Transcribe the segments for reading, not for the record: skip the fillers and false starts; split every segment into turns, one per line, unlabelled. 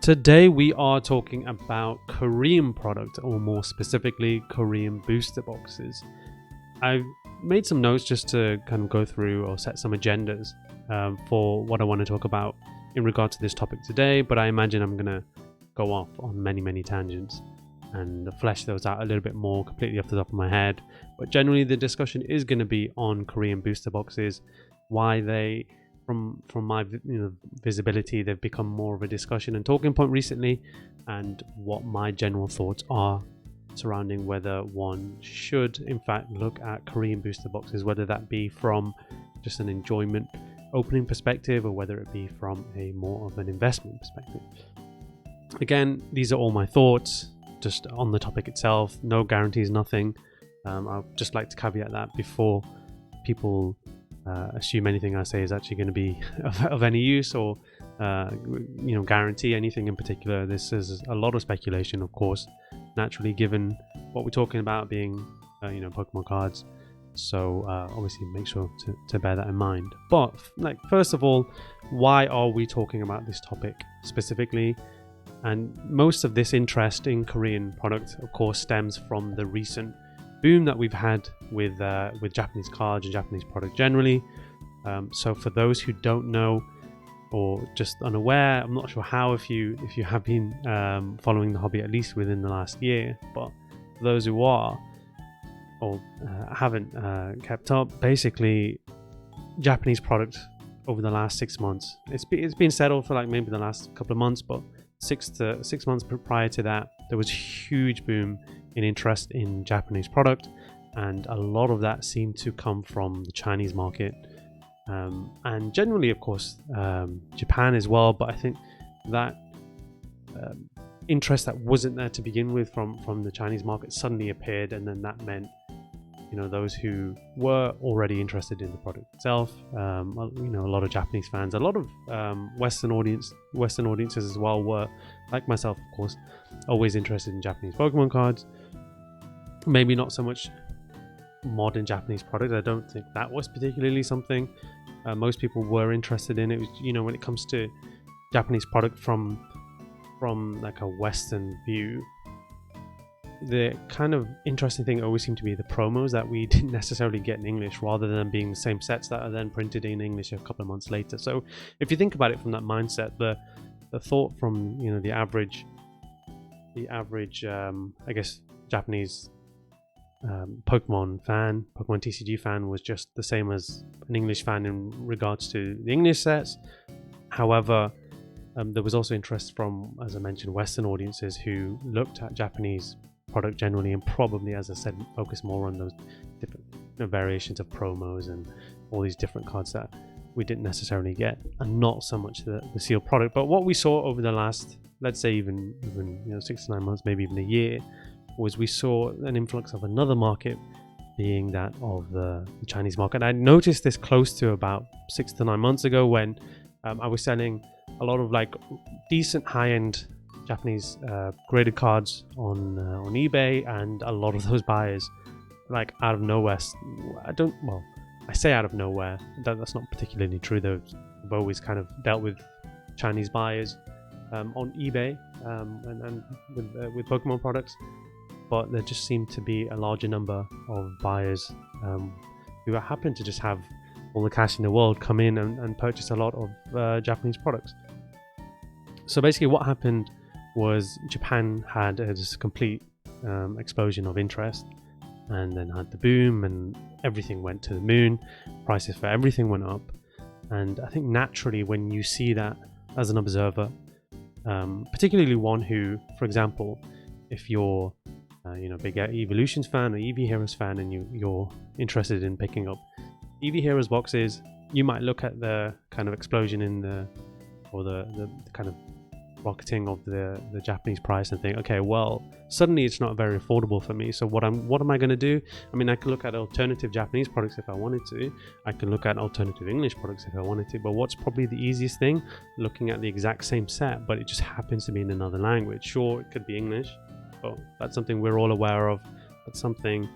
Today we are talking about Korean product, or more specifically Korean booster boxes. I've made some notes just to kind of go through or set some agendas for what I want to talk about in regard to this topic today, but I imagine I'm going to go off on many tangents and flesh those out a little bit more completely off the top of my head. But generally the discussion is going to be on Korean booster boxes, why they, from my visibility, they've become more of a discussion and talking point recently, and what my general thoughts are surrounding whether one should in fact look at Korean booster boxes, whether that be from just an enjoyment opening perspective or whether it be from a more of an investment perspective. Again, these are all my thoughts just on the topic itself, no guarantees, nothing. I'd just like to caveat that before people assume anything I say is actually going to be of any use or guarantee anything in particular. This is a lot of speculation, of course, naturally, given what we're talking about being Pokemon cards. So obviously make sure to bear that in mind. But first of all, why are we talking about this topic specifically? And most of this interest in Korean product, of course, stems from the recent boom that we've had with Japanese cards and Japanese product generally. So for those who don't know or just unaware, I'm not sure how if you have been following the hobby at least within the last year, but for those who are or haven't kept up, basically Japanese product over the last 6 months, it's been settled for maybe the last couple of months, but 6 months prior to that, there was a huge boom in interest in Japanese product, and a lot of that seemed to come from the Chinese market, and generally, of course, Japan as well. But I think that interest that wasn't there to begin with from the Chinese market suddenly appeared, and then that meant those who were already interested in the product itself, a lot of Japanese fans, a lot of Western audiences as well were, like myself, of course, always interested in Japanese Pokemon cards. Maybe not so much modern Japanese product. I don't think that was particularly something most people were interested in. It was, when it comes to Japanese product from like a Western view, the kind of interesting thing always seemed to be the promos that we didn't necessarily get in English, rather than being the same sets that are then printed in English a couple of months later. So if you think about it from that mindset, the thought from the average I guess Japanese Pokemon TCG fan was just the same as an English fan in regards to the English sets. However, there was also interest from, as I mentioned, Western audiences who looked at Japanese product generally, and probably, as I said, focus more on those different variations of promos and all these different cards that we didn't necessarily get, and not so much the sealed product. But what we saw over the last, let's say even 6 to 9 months, maybe even a year, was we saw an influx of another market, being that of the Chinese market. I noticed this close to about 6 to 9 months ago when I was selling a lot of decent high-end Japanese graded cards on eBay, and a lot of those buyers, out of nowhere, I say out of nowhere, that's not particularly true though. I've always kind of dealt with Chinese buyers on eBay and with Pokemon products, but there just seemed to be a larger number of buyers who happened to just have all the cash in the world come in and purchase a lot of Japanese products. So basically what happened was Japan had this complete explosion of interest, and then had the boom and everything went to the moon. Prices for everything went up, and I think naturally when you see that as an observer, particularly one who, for example, if you're big Evolutions fan or EV Heroes fan, and you're interested in picking up EV Heroes boxes, you might look at the kind of explosion in the kind of rocketing of the Japanese price and think, okay, well, suddenly it's not very affordable for me. So what am I going to do? I mean, I could look at alternative Japanese products if I wanted to. I can look at alternative English products if I wanted to. But what's probably the easiest thing? Looking at the exact same set, but it just happens to be in another language. Sure, it could be English. Oh, that's something we're all aware of, but something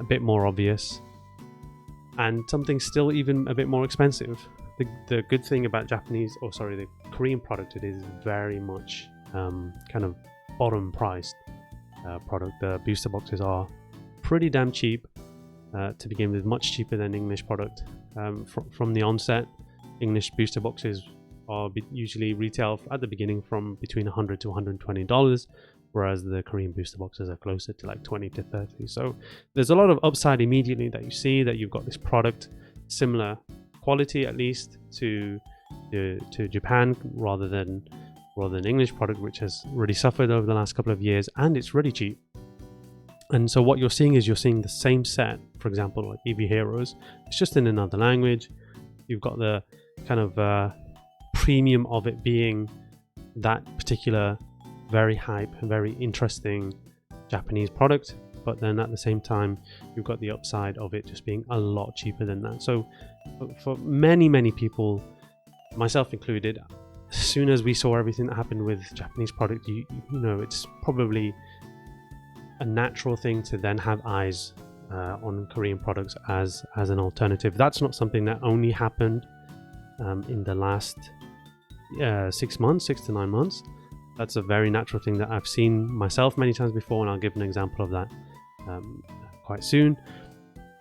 a bit more obvious, and something still even a bit more expensive. The good thing about the Korean product, it is very much kind of bottom priced product. The booster boxes are pretty damn cheap to begin with, much cheaper than English product. From the onset, English booster boxes are usually retail at the beginning from between $100 to $120, whereas the Korean booster boxes are closer to like 20 to 30. So there's a lot of upside immediately that you see, that you've got this product similar quality at least to Japan rather than English product, which has really suffered over the last couple of years, and it's really cheap. And so what you're seeing is you're seeing the same set, for example, like EV Heroes, it's just in another language. You've got the kind of premium of it being that particular very hype, very interesting Japanese product, but then at the same time you've got the upside of it just being a lot cheaper than that. So for many people, myself included, as soon as we saw everything that happened with Japanese product, you know, it's probably a natural thing to then have eyes on Korean products as an alternative. That's not something that only happened in the last 6 to 9 months. That's a very natural thing that I've seen myself many times before, and I'll give an example of that quite soon.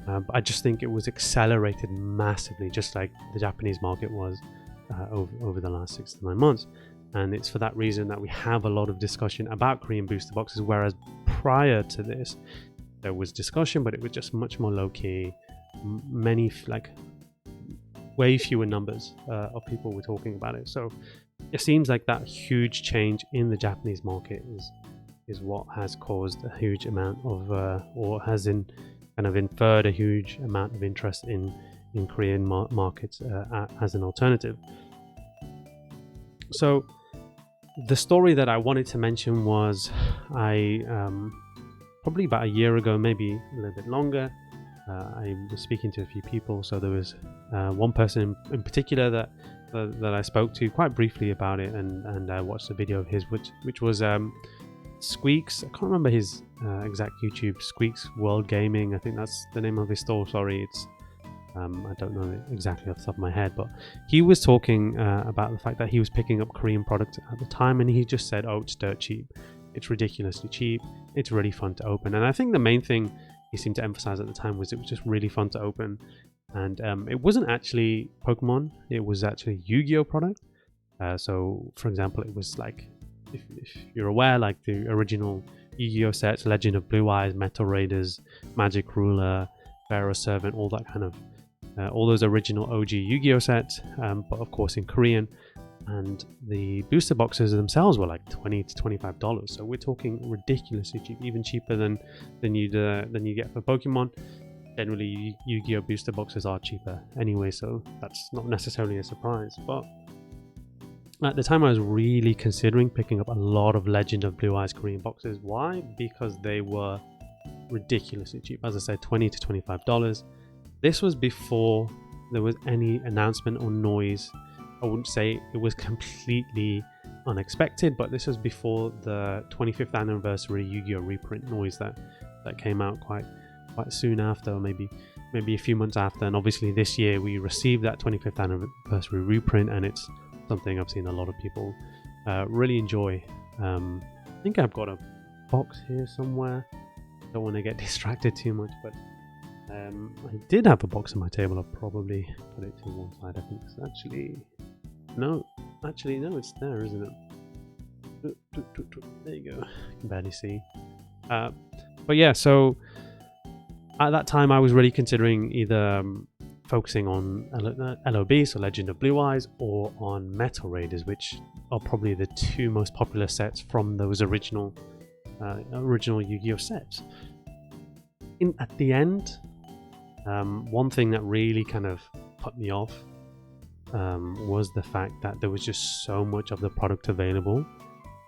But I just think it was accelerated massively, just like the Japanese market was over the last 6 to 9 months. And it's for that reason that we have a lot of discussion about Korean booster boxes, whereas prior to this there was discussion, but it was just much more low-key. Way fewer numbers of people were talking about it. So it seems like that huge change in the Japanese market is what has caused a huge amount of or has kind of inferred a huge amount of interest in Korean markets as an alternative. So the story that I wanted to mention was I probably about a year ago, maybe a little bit longer, I was speaking to a few people. So there was one person in particular that I spoke to quite briefly about it, and I watched a video of his which was Squeaks. I can't remember his exact YouTube. Squeaks World Gaming, I think that's the name of his store. Sorry, it's I don't know exactly off the top of my head, but he was talking about the fact that he was picking up Korean products at the time, and he just said, oh, it's dirt cheap, it's ridiculously cheap, it's really fun to open. And I think the main thing he seemed to emphasize at the time was it was just really fun to open. And it wasn't actually Pokemon, it was actually Yu-Gi-Oh product. So for example, it was like, if you're aware, like the original Yu-Gi-Oh sets, Legend of Blue Eyes, Metal Raiders, Magic Ruler, Pharaoh Servant, all that kind of all those original OG Yu-Gi-Oh sets, but of course in Korean. And the booster boxes themselves were like $20 to $25. So we're talking ridiculously cheap, even cheaper than you get for Pokemon. Generally, Yu-Gi-Oh booster boxes are cheaper anyway, so that's not necessarily a surprise. But at the time, I was really considering picking up a lot of Legend of Blue Eyes Korean boxes. Why? Because they were ridiculously cheap. As I said, $20 to $25. This was before there was any announcement or noise. I wouldn't say it was completely unexpected, but this was before the 25th anniversary Yu-Gi-Oh reprint noise that came out quite soon after, or maybe a few months after. And obviously this year we received that 25th anniversary reprint, and it's something I've seen a lot of people really enjoy. I think I've got a box here somewhere. Don't want to get distracted too much, but I did have a box on my table. I'll probably put it to one side. I think it's actually no, it's there, isn't it? There you go. I can barely see. But yeah, so at that time I was really considering either focusing on LOB, so Legend of Blue Eyes, or on Metal Raiders, which are probably the two most popular sets from those original Yu-Gi-Oh sets. At the end, one thing that really kind of put me off was the fact that there was just so much of the product available.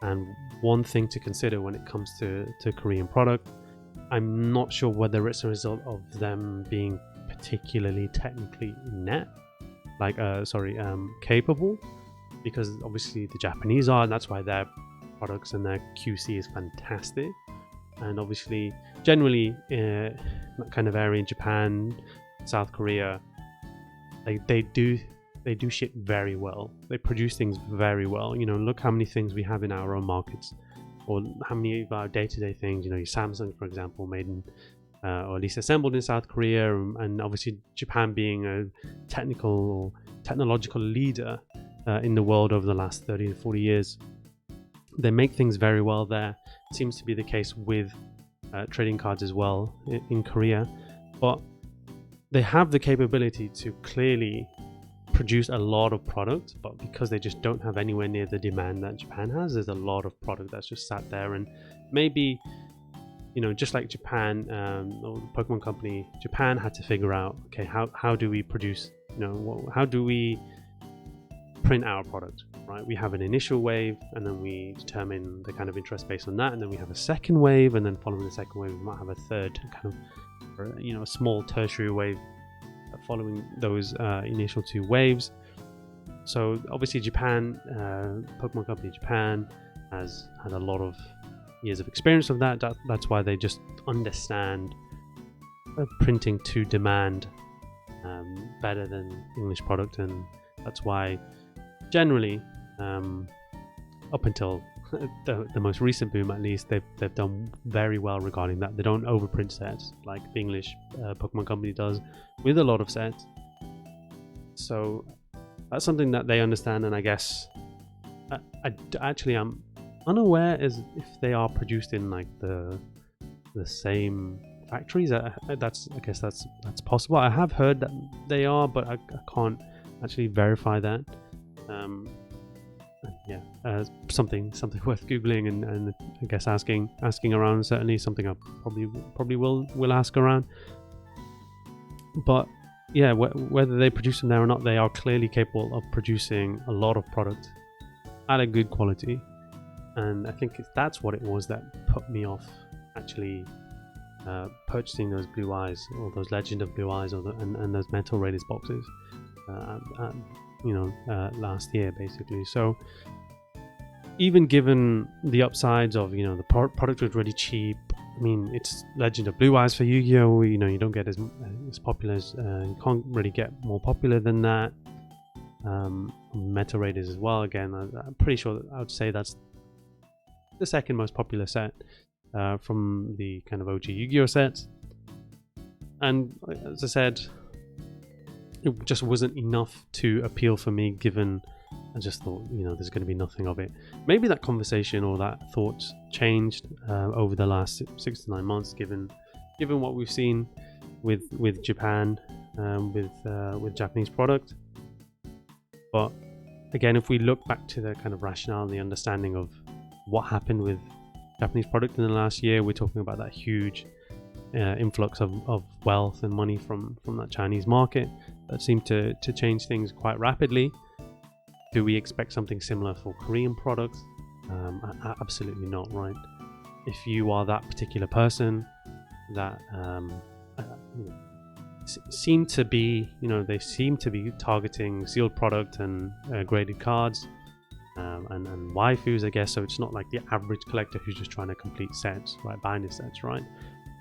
And one thing to consider when it comes to Korean product, I'm not sure whether it's a result of them being particularly technically capable, because obviously the Japanese are, and that's why their products and their QC is fantastic. And obviously generally that kind of area in Japan, South Korea, they do they do ship very well. They produce things very well. Look how many things we have in our own markets, or how many of our day-to-day things. Your Samsung, for example, made in or at least assembled in South Korea, and obviously Japan being a technical or technological leader in the world over the last 30 to 40 years. They make things very well there. It seems to be the case with trading cards as well in Korea, but they have the capability to clearly produce a lot of product, but because they just don't have anywhere near the demand that Japan has, there's a lot of product that's just sat there. And maybe, just like Japan, or the Pokemon Company, Japan had to figure out, okay, how do we produce, how do we print our product, right? We have an initial wave, and then we determine the kind of interest based on that, and then we have a second wave, and then following the second wave, we might have a third kind of, a small tertiary wave following those initial two waves. So obviously Japan, Pokemon Company Japan has had a lot of years of experience of that. That's why they just understand printing to demand better than English product, and that's why generally up until the most recent boom, at least, they've done very well regarding that. They don't overprint sets like the English Pokemon Company does with a lot of sets. So that's something that they understand, and I guess I'm unaware as if they are produced in like the same factories. I guess that's possible. I have heard that they are, but I can't actually verify that. Something worth googling and I guess asking around. Certainly something I probably will ask around. But yeah, whether they produce them there or not, they are clearly capable of producing a lot of product at a good quality. And I think that's what it was that put me off actually purchasing those Blue Eyes, or those Legend of Blue Eyes, and those Metal Raiders boxes last year, basically. So even given the upsides of, the product was really cheap. I mean, it's Legend of Blue Eyes for Yu-Gi-Oh! You don't get as popular as, you can't really get more popular than that. Metal Raiders as well. Again, I'm pretty sure I would say that's the second most popular set from the kind of OG Yu-Gi-Oh! Sets. And as I said, it just wasn't enough to appeal for me, given I just thought, there's going to be nothing of it. Maybe that conversation or that thought changed over the last 6 to 9 months, given what we've seen with Japan, with Japanese product. But again, if we look back to the kind of rationale and the understanding of what happened with Japanese product in the last year, we're talking about that huge influx of wealth and money from that Chinese market that seemed to change things quite rapidly. Do we expect something similar for Korean products? Absolutely not, right? If you are that particular person that seem to be, they seem to be targeting sealed product and graded cards and waifus, I guess. So it's not like the average collector who's just trying to complete sets, right? Binder sets, right?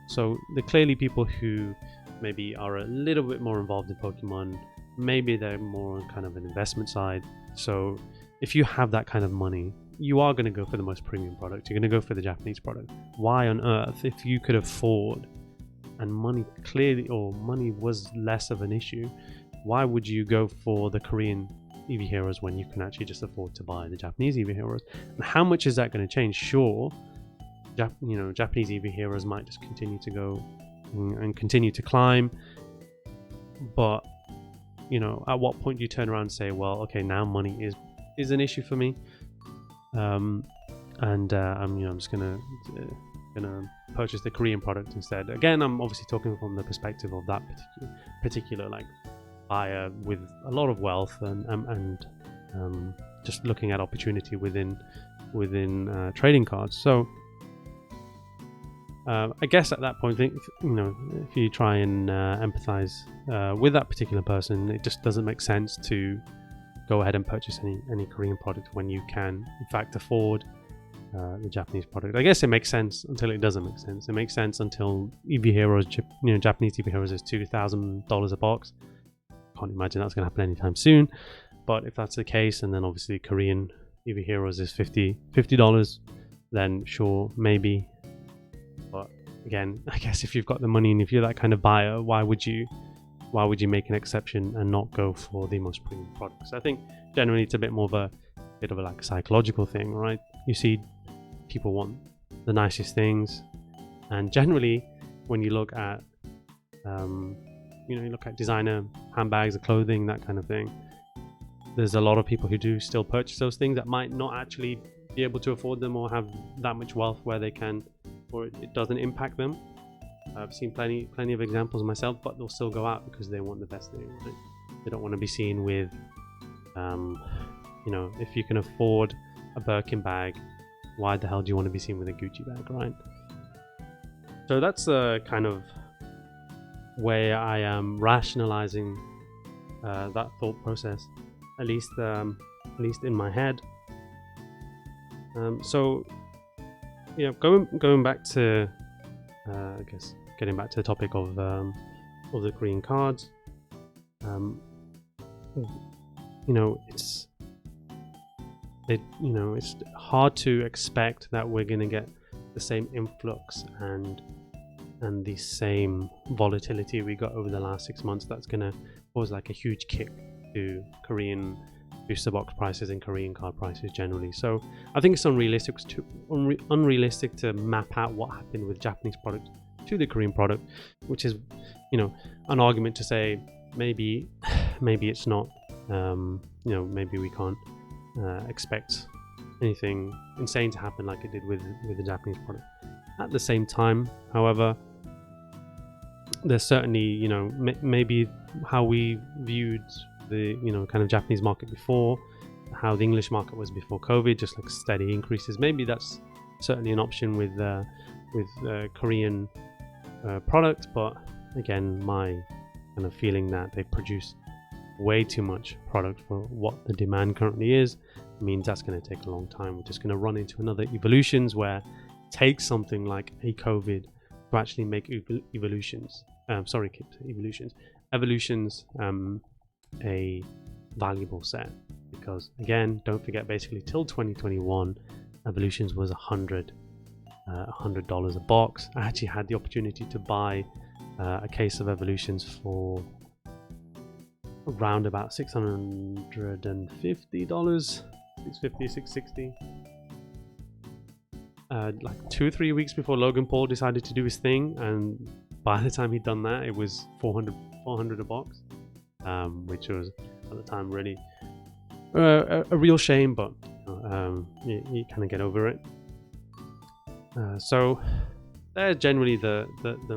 So they're clearly people who maybe are a little bit more involved in Pokemon. Maybe they're more on kind of an investment side. So if you have that kind of money, you are going to go for the most premium product. You're going to go for the Japanese product. Why on earth, if you could afford, and money was less of an issue, why would you go for the Korean EV Heroes when you can actually just afford to buy the Japanese EV Heroes? And how much is that going to change? Sure, Japanese EV Heroes might just continue to go and continue to climb, but at what point do you turn around and say, well, okay, now money is an issue for me, I'm just gonna purchase the Korean product instead. Again, I'm obviously talking from the perspective of that particular like buyer with a lot of wealth and just looking at opportunity within trading cards. So I guess at that point, if you try and empathize with that particular person, it just doesn't make sense to go ahead and purchase any Korean product when you can, in fact, afford the Japanese product. I guess it makes sense until it doesn't make sense. It makes sense until EV Heroes, Japanese EV Heroes is $2,000 a box, can't imagine that's going to happen anytime soon. But if that's the case, and then obviously Korean EV Heroes is $50, then sure, maybe. But again, I guess if you've got the money and if you're that kind of buyer, why would you make an exception and not go for the most premium products? I think generally it's a bit more of a like a psychological thing, right? You see, people want the nicest things, and generally, when you look at, you look at designer handbags or clothing, that kind of thing, there's a lot of people who do still purchase those things that might not actually be able to afford them or have that much wealth where they can, or it doesn't impact them. I've seen plenty of examples myself, but they'll still go out because they want the best thing. Right? They don't want to be seen with, if you can afford a Birkin bag, why the hell do you want to be seen with a Gucci bag, right? So that's the kind of way I am rationalizing that thought process, at least in my head. Going back to, I guess, getting back to the topic of the Korean cards. It's hard to expect that we're going to get the same influx and the same volatility we got over the last 6 months. That's going to cause like a huge kick to Korean booster box prices and Korean card prices generally. So I think it's unrealistic to map out what happened with Japanese product to the Korean product, which is, an argument to say maybe it's not, maybe we can't expect anything insane to happen like it did with the Japanese product. At the same time, however, there's certainly, maybe how we viewed the, kind of Japanese market before, how the English market was before COVID, just like steady increases. Maybe that's certainly an option with Korean product, but again, my kind of feeling that they produce way too much product for what the demand currently is means that's going to take a long time. We're just going to run into another evolutions where it takes something like a COVID to actually make evolutions a valuable set. Because again, don't forget, basically till 2021 Evolutions was $100 a box. I actually had the opportunity to buy a case of Evolutions for around about $650, $650, $660. Like 2 or 3 weeks before Logan Paul decided to do his thing, and by the time he'd done that, it was $400 a box, which was at the time really a real shame, but you kind of get over it. So they're generally the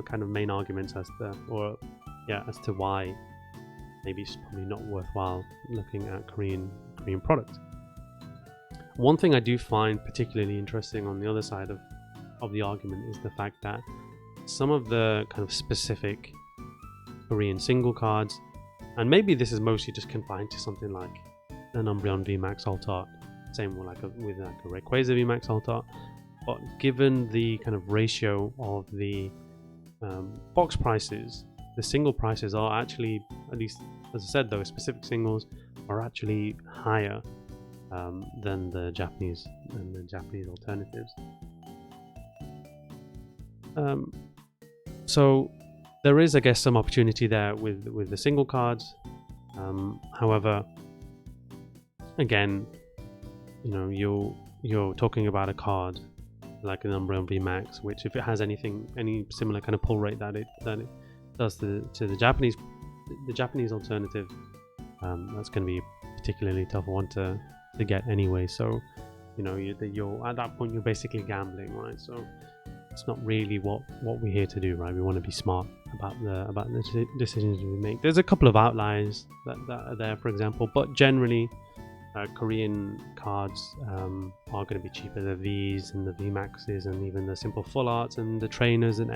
kind of main arguments as to why maybe it's probably not worthwhile looking at Korean products. One thing I do find particularly interesting on the other side of the argument is the fact that some of the kind of specific Korean single cards, and maybe this is mostly just confined to something like an Umbreon VMAX Alt-Art, same with like a Rayquaza VMAX Alt-Art, but given the kind of ratio of the box prices, the single prices are actually, at least as I said though, specific singles are actually higher than the Japanese alternatives. So there is, I guess, some opportunity there with the single cards. However, again, you're talking about a card like an Umbreon VMAX, which if it has any similar kind of pull rate that it does to the Japanese alternative, that's going to be a particularly tough one to get anyway. So you're at that point, you're basically gambling, right? So it's not really what we're here to do, right? We want to be smart about the decisions we make. There's a couple of outliers that are there, for example, but generally Korean cards are going to be cheaper than these and the VMAXs and even the simple full arts and the trainers and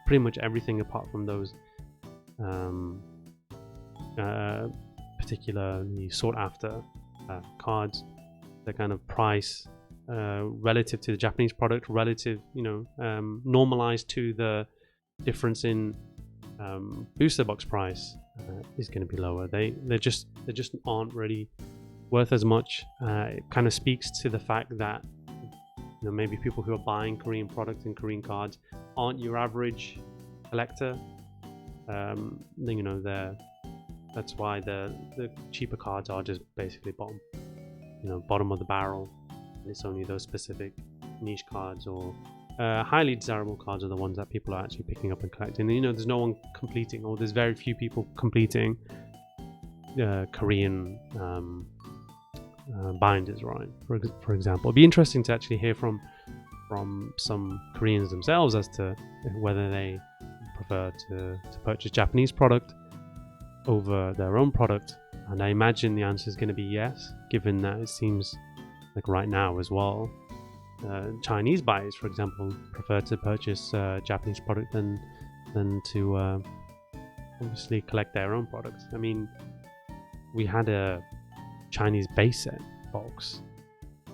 pretty much everything apart from those particularly sought after cards. The kind of price relative to the Japanese product, normalized to the difference in booster box price is going to be lower. They just aren't really worth as much. It kind of speaks to the fact that maybe people who are buying Korean products and Korean cards aren't your average collector. That's why the cheaper cards are just basically bottom of the barrel. It's only those specific niche cards or highly desirable cards are the ones that people are actually picking up and collecting. There's no one completing, or there's very few people completing Korean binders, right? For example, it'd be interesting to actually hear from some Koreans themselves as to whether they prefer to purchase Japanese product over their own product. And I imagine the answer is going to be yes, given that it seems like right now as well, Chinese buyers, for example, prefer to purchase Japanese product than to obviously collect their own products. I mean, we had a Chinese base set box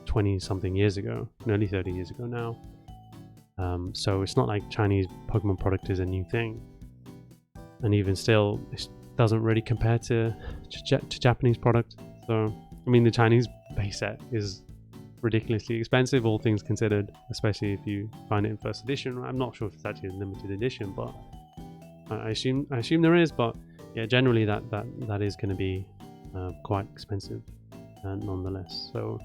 20 something years ago, nearly 30 years ago now. So it's not like Chinese Pokemon product is a new thing, and even still, it doesn't really compare to Japanese product. So I mean, the Chinese base set is ridiculously expensive, all things considered, especially if you find it in first edition. I'm not sure if it's actually a limited edition, but I assume there is. But yeah, generally that is going to be quite expensive, nonetheless. So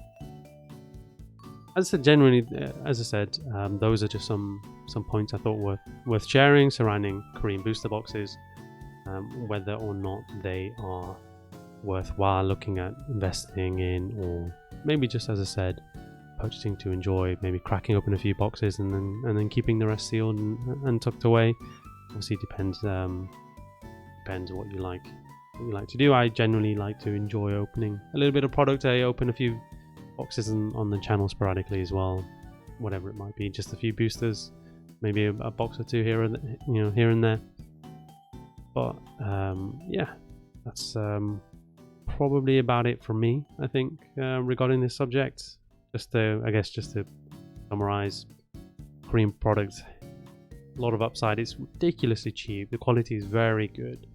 as I said, those are just some points I thought worth sharing surrounding Korean booster boxes, whether or not they are worthwhile looking at investing in, or maybe just, as I said, purchasing to enjoy, maybe cracking open a few boxes and then keeping the rest sealed and tucked away. Obviously depends what you like to do. I generally like to enjoy opening a little bit of product. I open a few boxes on the channel sporadically as well, whatever it might be, just a few boosters, maybe a box or two here and there. But yeah, that's probably about it from me, I think, regarding this subject. Just to summarize, Korean products, a lot of upside. It's ridiculously cheap, the quality is very good,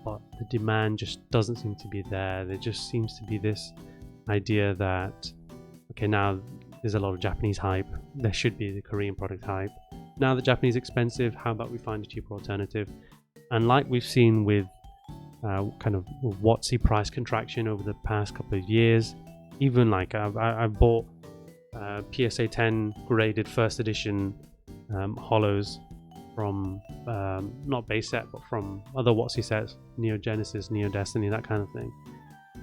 but the demand just doesn't seem to be there. There just seems to be this idea that, okay, now there's a lot of Japanese hype, there should be the Korean product hype. Now the Japanese expensive, how about we find a cheaper alternative? And like we've seen with kind of WotC price contraction over the past couple of years, even like I bought PSA 10 graded first edition holos from not base set, but from other WotC sets, Neo Genesis, Neo Destiny, that kind of thing.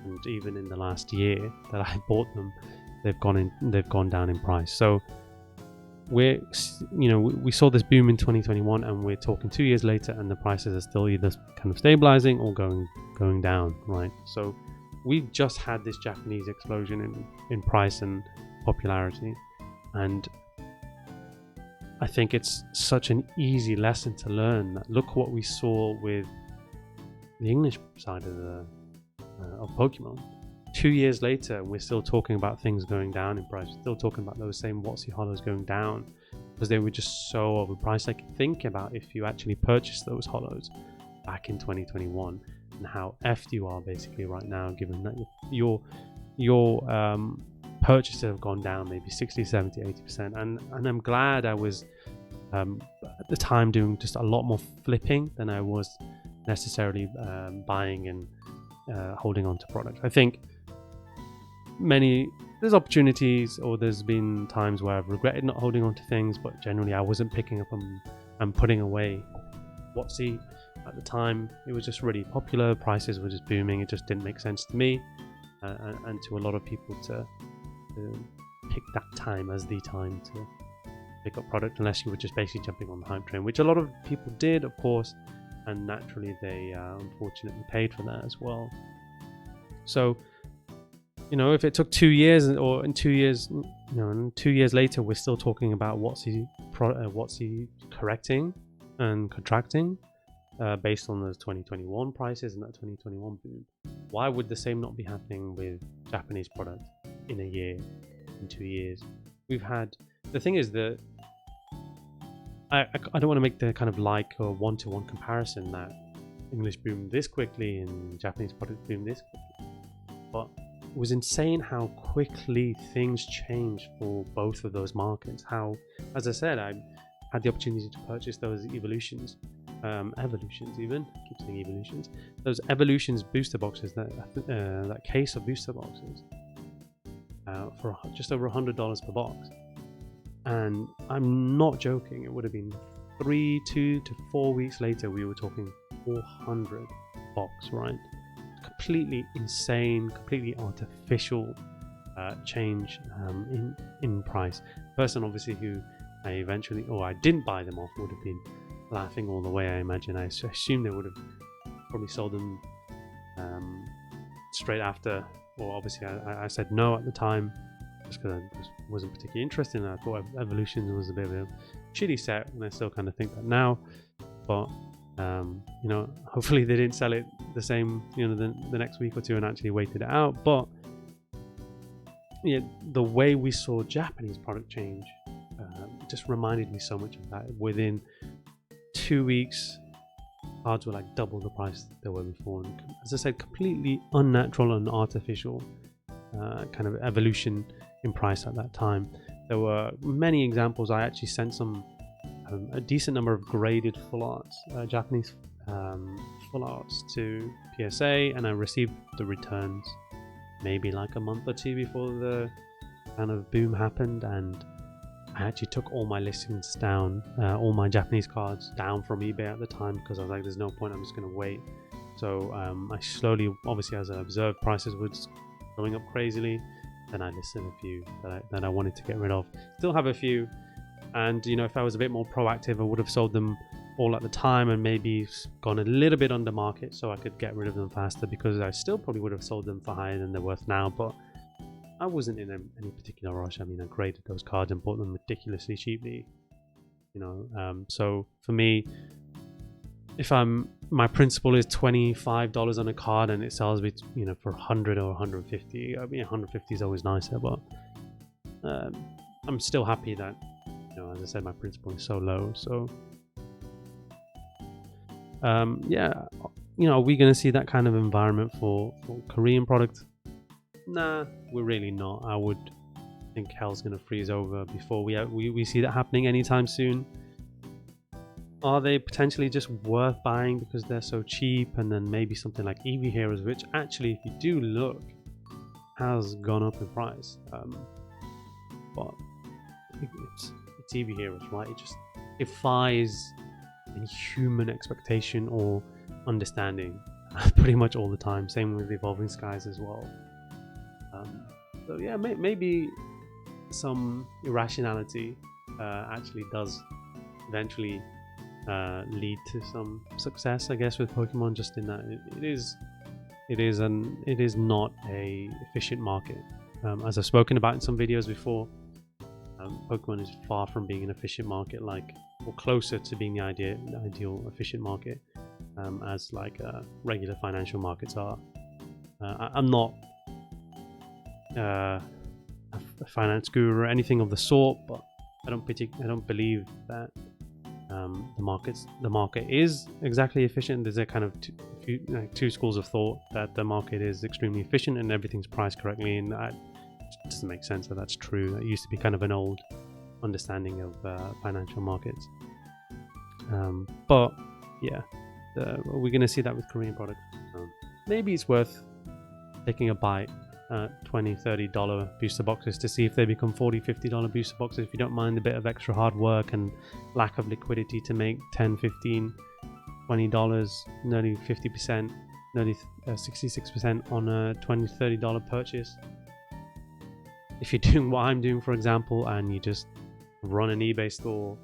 And even in the last year that I bought them, they've gone down in price. So we saw this boom in 2021, and we're talking 2 years later, and the prices are still either kind of stabilizing or going down, right? So we've just had this Japanese explosion in price and popularity, and I think it's such an easy lesson to learn that look what we saw with the English side of Pokemon. 2 years later, we're still talking about things going down in price. We're still talking about those same WotC holos going down because they were just so overpriced. Like, think about if you actually purchased those holos back in 2021 and how effed you are basically right now, given that your purchases have gone down maybe 60, 70, 80%. And I'm glad I was at the time doing just a lot more flipping than I was necessarily buying and holding on to product. I think there's opportunities, or there's been times where I've regretted not holding on to things, but generally I wasn't picking up and putting away WotC at the time. It was just really popular, prices were just booming, it just didn't make sense to me and to a lot of people to pick that time as the time to pick up product, unless you were just basically jumping on the hype train, which a lot of people did, of course, and naturally they unfortunately paid for that as well. So if it took 2 years, or in 2 years, and 2 years later we're still talking about WotC correcting and contracting based on those 2021 prices and that 2021 boom, why would the same not be happening with Japanese product in a year, in 2 years? The thing is that I don't want to make the kind of like or one-to-one comparison that English boomed this quickly and Japanese product boomed this quickly, but it was insane how quickly things changed for both of those markets. How, as I said, I had the opportunity to purchase those evolutions, even keep saying evolutions, those evolutions booster boxes, that case of booster boxes, for just over $100 per box. And I'm not joking, it would have been 2 to 4 weeks later we were talking 400 box, right? Completely insane, completely artificial change in price. The person obviously who I didn't buy them off would have been laughing all the way. I imagine. I assume they would have probably sold them straight after. Or obviously I said no at the time just because I just wasn't particularly interested. And I thought Evolutions was a bit of a shitty set, and I still kind of think that now. But hopefully they didn't sell it the same, the next week or two and actually waited it out. But yeah, the way we saw Japanese product change just reminded me so much of that. Within 2 weeks, cards were like double the price they were before. And as I said, completely unnatural and artificial kind of evolution in price at that time. There were many examples. I actually sent a decent number of graded full arts, Japanese full arts to PSA, and I received the returns maybe like a month or two before the kind of boom happened, and I actually took all my listings down, all my Japanese cards down from eBay at the time, because I was like, there's no point, I'm just going to wait. So I slowly, obviously as I observed prices were going up crazily, then I listed a few that I wanted to get rid of. Still have a few, and if I was a bit more proactive, I would have sold them all at the time and maybe gone a little bit under market so I could get rid of them faster, because I still probably would have sold them for higher than they're worth now. But I wasn't in any particular rush. I mean, I graded those cards and bought them ridiculously cheaply, so for me, if my principal is $25 on a card and it sells me, for 100 or 150, I mean 150 is always nicer, but I'm still happy that, as I said, my principal is so low. So are we going to see that kind of environment for Korean product? Nah, we're really not. I would think hell's going to freeze over before we see that happening anytime soon. Are they potentially just worth buying because they're so cheap? And then maybe something like EV Heroes, which actually, if you do look, has gone up in price. But it's EV Heroes, right? It just defies any human expectation or understanding pretty much all the time. Same with Evolving Skies as well. So yeah, maybe some irrationality actually does eventually lead to some success, I guess, with Pokemon, just in that it is not a efficient market. As I've spoken about in some videos before, Pokemon is far from being an efficient market, or closer to being the ideal efficient market, as regular financial markets are. I'm not a finance guru or anything of the sort, but I don't believe that the market is exactly efficient. There's a kind of two schools of thought, that the market is extremely efficient and everything's priced correctly, and that doesn't make sense that that's true. That used to be kind of an old understanding of financial markets. But yeah, are we going to see that with Korean products? Maybe it's worth taking a bite at $20, $30 booster boxes to see if they become $40, $50 booster boxes, if you don't mind a bit of extra hard work and lack of liquidity to make $10, $15, $20, nearly 50%, nearly 66% on a $20, $30 purchase. If you're doing what I'm doing, for example, and you just run an eBay store,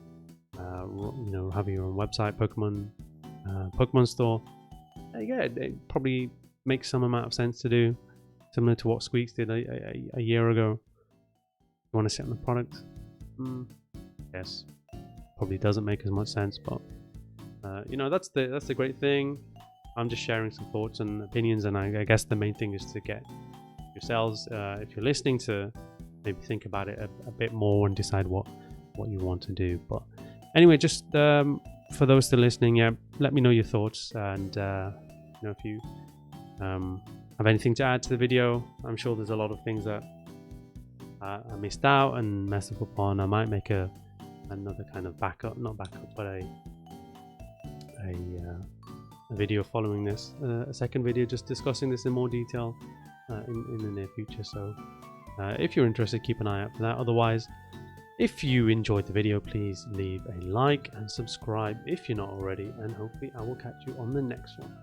have your own website, Pokemon store, yeah, it probably makes some amount of sense to do. Similar to what Squeaks did a year ago. You want to sit on the product? Yes. Probably doesn't make as much sense, but that's the great thing. I'm just sharing some thoughts and opinions, and I guess the main thing is to get yourselves, if you're listening, to maybe think about it a bit more and decide what you want to do. But Anyway, just for those still listening, yeah, let me know your thoughts, and if you have anything to add to the video. I'm sure there's a lot of things that I missed out and messed up upon. I might make another kind of not backup, but a video following this, a second video just discussing this in more detail in the near future. So if you're interested, keep an eye out for that. Otherwise, if you enjoyed the video, please leave a like and subscribe if you're not already, and hopefully I will catch you on the next one.